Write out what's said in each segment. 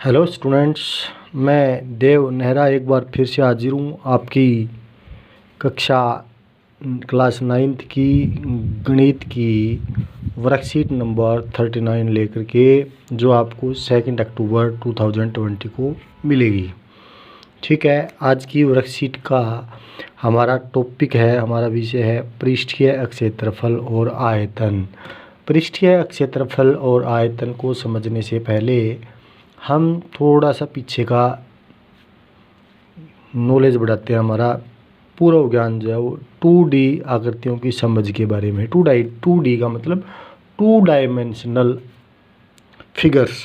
Hello students, मैं देव नेहरा एक बार फिर से हाजिर हूँ आपकी कक्षा क्लास 9th की गणित की वर्कशीट नंबर 39 लेकर के, जो आपको 2 अक्टूबर 2020 को मिलेगी। ठीक है, आज की वर्कशीट का हमारा टॉपिक है, हमारा विषय है पृष्ठीय क्षेत्रफल और आयतन। पृष्ठीय क्षेत्रफल और आयतन को समझने से पहले हम थोड़ा सा पीछे का नॉलेज बढ़ाते हैं। हमारा पूर्व ज्ञान जो है वो 2D आकृतियों की समझ के बारे में। 2D का मतलब 2 डायमेंशनल फिगर्स,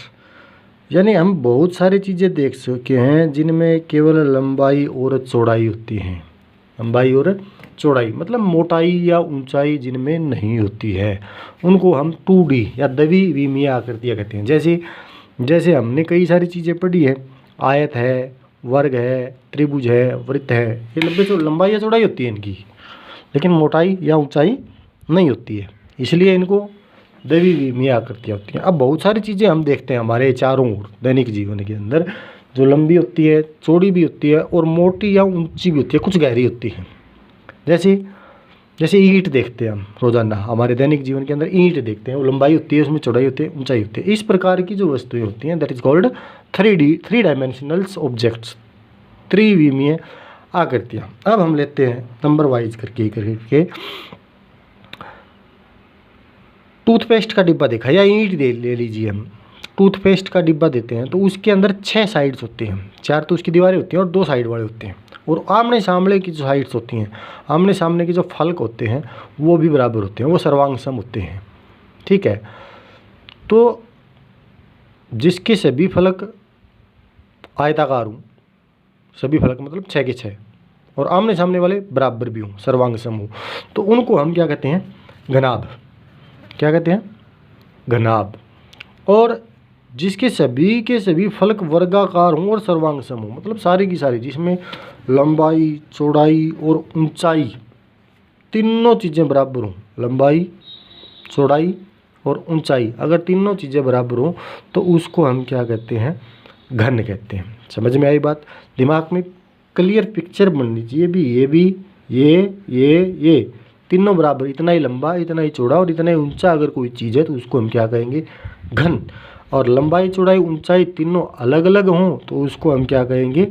यानी हम बहुत सारी चीज़ें देख सके हैं जिनमें केवल लंबाई और चौड़ाई होती है। लंबाई और चौड़ाई मतलब मोटाई या ऊंचाई जिनमें नहीं होती है, उनको हम 2D या द्विविमीय आकृतियाँ कहते हैं। जैसे हमने कई सारी चीज़ें पढ़ी है, आयत है, वर्ग है, त्रिभुज है, वृत्त है। ये लंबाई या चौड़ाई होती है इनकी, लेकिन मोटाई या ऊंचाई नहीं होती है, इसलिए इनको द्विविमीय आकृतियाँ होती हैं। अब बहुत सारी चीज़ें हम देखते हैं हमारे चारों ओर दैनिक जीवन के अंदर, जो लंबी होती है, चौड़ी भी होती है और मोटी या ऊंची भी होती है, कुछ गहरी होती है। जैसे ईंट देखते हैं हम रोजाना हमारे दैनिक जीवन के अंदर, ईंट देखते हैं, वो लंबाई होती है, उसमें चौड़ाई होती है, ऊंचाई होती है। इस प्रकार की जो वस्तुएं होती हैं दैट इज कॉल्ड 3 डायमेंशनल्स ऑब्जेक्ट्स, त्रिविमीय आकृतियाँ। अब हम लेते हैं नंबर वाइज करके। टूथपेस्ट का डिब्बा देखा या ईंट ले लीजिए, हम टूथपेस्ट का डिब्बा देते हैं तो उसके अंदर 6 साइड्स होते हैं, 4 तो उसकी दीवारें होती हैं और 2 साइड वाले होते हैं। और आमने सामने की जो साइड्स होती हैं, आमने सामने के जो फलक होते हैं वो भी बराबर होते हैं, वो सर्वांगसम होते हैं। ठीक है, तो जिसके सभी फलक आयताकार हों, सभी फलक मतलब 6 के 6, और आमने सामने वाले बराबर भी हों, सर्वांगसम हों, तो उनको हम क्या कहते हैं? घनाभ। क्या कहते हैं? घनाभ। और जिसके सभी के सभी फलक वर्गाकार हों और सर्वांगसम हों, मतलब सारी की सारी, जिसमें लंबाई, चौड़ाई और ऊंचाई तीनों चीज़ें बराबर हों, लंबाई, चौड़ाई और ऊंचाई अगर तीनों चीज़ें बराबर हों तो उसको हम क्या कहते हैं? घन कहते हैं। समझ में आई बात? दिमाग में क्लियर पिक्चर बननी चाहिए भी, ये तीनों बराबर, इतना ही लंबा, इतना ही चौड़ा और इतना ही ऊंचा अगर कोई चीज़ है तो उसको हम क्या कहेंगे? घन। और लंबाई, चौड़ाई, ऊंचाई तीनों अलग अलग हों तो उसको हम क्या कहेंगे?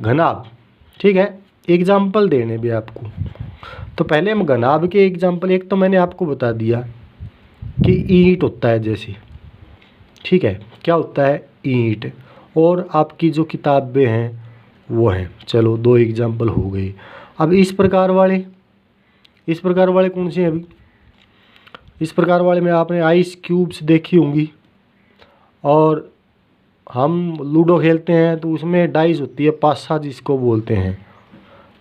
घनाभ। ठीक है, एग्जाम्पल देने भी आपको, तो पहले हम घनाभ के एग्जाम्पल, एक तो मैंने आपको बता दिया कि ईंट होता है जैसे, ठीक है, क्या होता है? ईंट। और आपकी जो किताबें हैं वो हैं, चलो 2 एग्जाम्पल हो गए। अब इस प्रकार वाले कौन से हैं? अभी इस प्रकार वाले में आपने आइस क्यूब्स देखी होंगी, और हम लूडो खेलते हैं तो उसमें डाइस होती है, पासा जिसको बोलते हैं,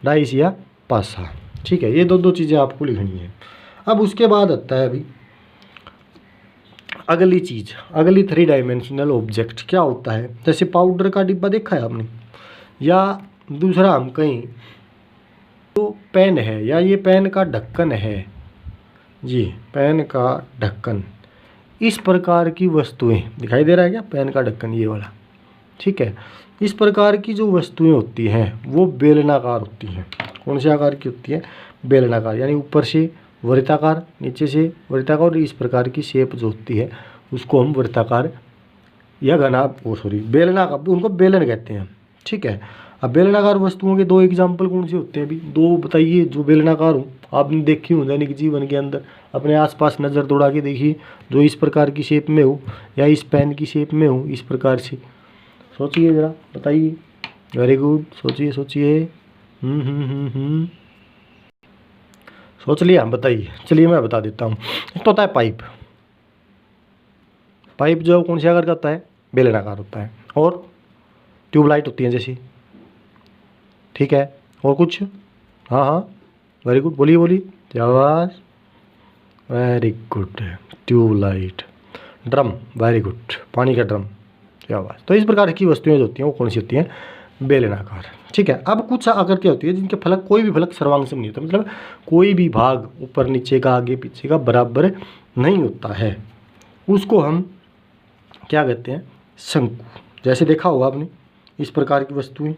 डाइस या पासा। ठीक है, ये दो चीज़ें आपको लिखनी है। अब उसके बाद आता है अभी अगली चीज़, अगली 3 डायमेंशनल ऑब्जेक्ट क्या होता है? जैसे पाउडर का डिब्बा देखा है आपने, या दूसरा हम कहीं तो पेन है, या ये पेन का ढक्कन है, जी पेन का ढक्कन। इस प्रकार की वस्तुएं दिखाई दे रहा है क्या? पेन का ढक्कन ये वाला। ठीक है, इस प्रकार की जो वस्तुएं होती हैं वो बेलनाकार होती हैं। कौन से आकार की होती है? बेलनाकार, यानी ऊपर से वृत्ताकार, नीचे से वृत्ताकार, और इस प्रकार की शेप जो होती है उसको हम वृत्ताकार या घनाभ, बेलनाकार, उनको बेलन कहते हैं। ठीक है, अब बेलनाकार वस्तुओं के 2 एग्जाम्पल कौन से होते हैं? अभी 2 बताइए जो बेलनाकार हो, आपने देखी हो दैनिक जीवन के अंदर, अपने आसपास नज़र दौड़ा के देखिए, जो इस प्रकार की शेप में हो या इस पेन की शेप में हो, इस प्रकार से सोचिए जरा, बताइए। वेरी गुड, सोचिए। सोच लिया? बताइए। चलिए मैं बता देता हूँ। एक तो होता है पाइप। पाइप जो कौन से आकार का होता है? बेलनाकार होता है। और ट्यूबलाइट होती है जैसी। ठीक है, और कुछ? हाँ, वेरी गुड, बोलिए। शाबाश, very good, tubelight. Drum, very good, पानी का ड्रम, शाबाश। तो इस प्रकार की वस्तुएं जो होती हैं वो कौन सी होती हैं? बेलनाकार। ठीक है, अब कुछ आकृतियाँ होती है जिनके फलक, कोई भी फलक सर्वांगसम नहीं होता, मतलब कोई भी भाग ऊपर नीचे का, आगे पीछे का बराबर नहीं होता है, उसको हम क्या कहते हैं? शंकु। जैसे देखा होगा आपने इस प्रकार की वस्तुएं।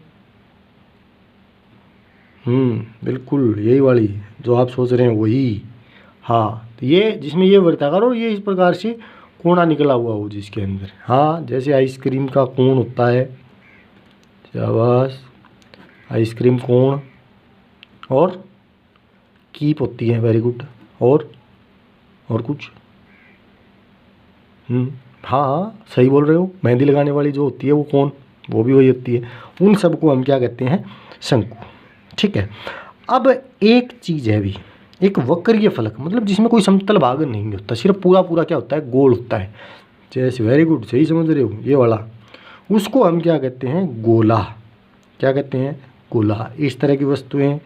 बिल्कुल यही वाली जो आप सोच रहे हैं वही। हाँ, तो ये जिसमें ये वर्ताकार और ये इस प्रकार से कोना निकला हुआ हो जिसके अंदर। हाँ, जैसे आइसक्रीम का कोण होता है। शाबाश, आइसक्रीम कोण। और कीप होती है, वेरी गुड। और कुछ। हाँ, सही बोल रहे हो। मेहंदी लगाने वाली जो होती है वो कोण, वो भी वही होती है। उन सबको हम क्या कहते हैं? शंकु। ठीक है। अब एक चीज़ है भी, एक वक्रीय फलक, मतलब जिसमें कोई समतल भाग नहीं होता, सिर्फ पूरा पूरा क्या होता है? गोल होता है। जैसे वेरी गुड, सही समझ रहे हो, ये वाला, उसको हम क्या कहते हैं? गोला। क्या कहते हैं? गोला। इस तरह की वस्तुएं।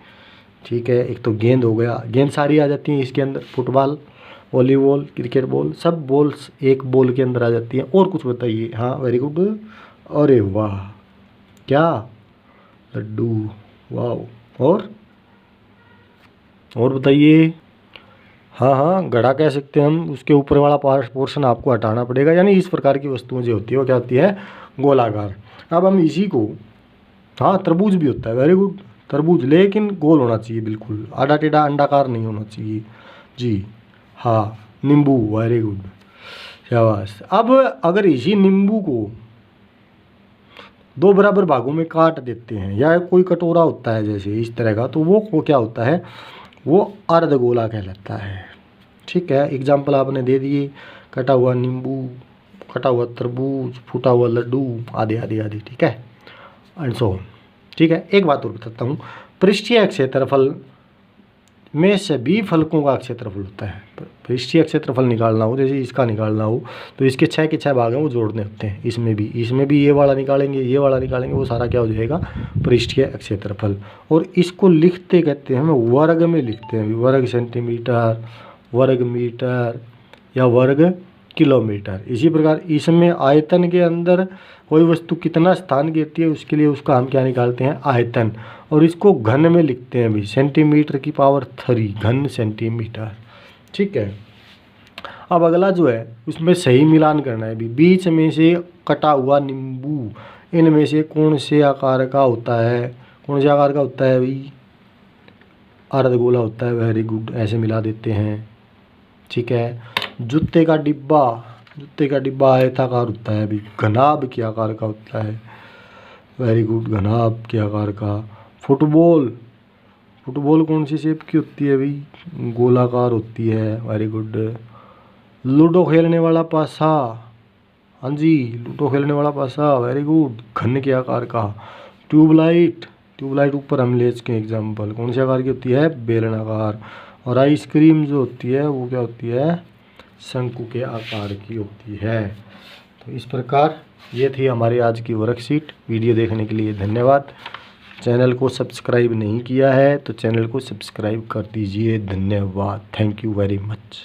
ठीक है, एक तो गेंद हो गया, गेंद सारी आ जाती हैं इसके अंदर, फुटबॉल, वॉलीबॉल, क्रिकेट बॉल, सब बॉल्स एक बॉल के अंदर आ जाती हैं। और कुछ बताइए। हाँ, वेरी गुड। अरे वाह, क्या? लड्डू। वाह। और बताइए। हाँ हाँ, घड़ा कह सकते हैं हम, उसके ऊपर वाला पोर्शन आपको हटाना पड़ेगा। यानी इस प्रकार की वस्तुएं जो होती है वो क्या होती है? गोलाकार। अब हम इसी को, हाँ, तरबूज भी होता है, वेरी गुड, तरबूज, लेकिन गोल होना चाहिए, बिल्कुल आड़ा टेढ़ा अंडाकार नहीं होना चाहिए जी। हाँ, नींबू, वेरी गुड, शाबाश। अब अगर इसी नींबू को दो बराबर भागों में काट देते हैं, या कोई कटोरा होता है जैसे इस तरह का, तो वो क्या होता है? वो अर्धगोला कहलाता है। ठीक है, एग्जाम्पल आपने दे दिए, कटा हुआ नींबू, कटा हुआ तरबूज, फूटा हुआ लड्डू, आदि आदि आदि। ठीक है, एंड सो ऑन। ठीक है, एक बात और बताता हूँ, पृष्ठीय क्षेत्रफल में सभी फलकों का क्षेत्रफल होता है। पृष्ठीय क्षेत्रफल निकालना हो, जैसे इसका निकालना हो, तो इसके 6 के 6 भाग हैं, वो जोड़ने होते हैं। इसमें भी ये वाला निकालेंगे, ये वाला निकालेंगे, वो सारा क्या हो जाएगा? पृष्ठीय क्षेत्रफल। और इसको लिखते कहते हैं, हम वर्ग में लिखते हैं, वर्ग सेंटीमीटर, वर्ग मीटर, या वर्ग किलोमीटर। इसी प्रकार इसमें आयतन के अंदर कोई वस्तु कितना स्थान घेरती है, उसके लिए उसका हम क्या निकालते हैं? आयतन। और इसको घन में लिखते हैं भी, सेंटीमीटर की पावर 3, घन सेंटीमीटर। ठीक है। अब अगला जो है उसमें सही मिलान करना है भी, बीच में से कटा हुआ नींबू, इनमें से कौन से आकार का होता है? कौन से आकार का होता है भाई? अर्धगोला होता है, वेरी गुड, ऐसे मिला देते हैं। ठीक है। जूते का डिब्बा आयताकार होता है अभी, घनाभ के आकार का होता है, वेरी गुड, घनाभ के आकार का। फुटबॉल कौन सी शेप की होती है भाई? गोलाकार होती है, वेरी गुड। लूडो खेलने वाला पासा, हाँ जी, लूडो खेलने वाला पासा, वेरी गुड, घन के आकार का। ट्यूबलाइट ऊपर हम ले चुके हैं एग्जाम्पल, कौन से आकार की होती है? बेलनाकार। और आइसक्रीम जो होती है वो क्या होती है? शंकु के आकार की होती है। तो इस प्रकार ये थी हमारी आज की वर्कशीट। वीडियो देखने के लिए धन्यवाद। चैनल को सब्सक्राइब नहीं किया है तो चैनल को सब्सक्राइब कर दीजिए। धन्यवाद, थैंक यू वेरी मच।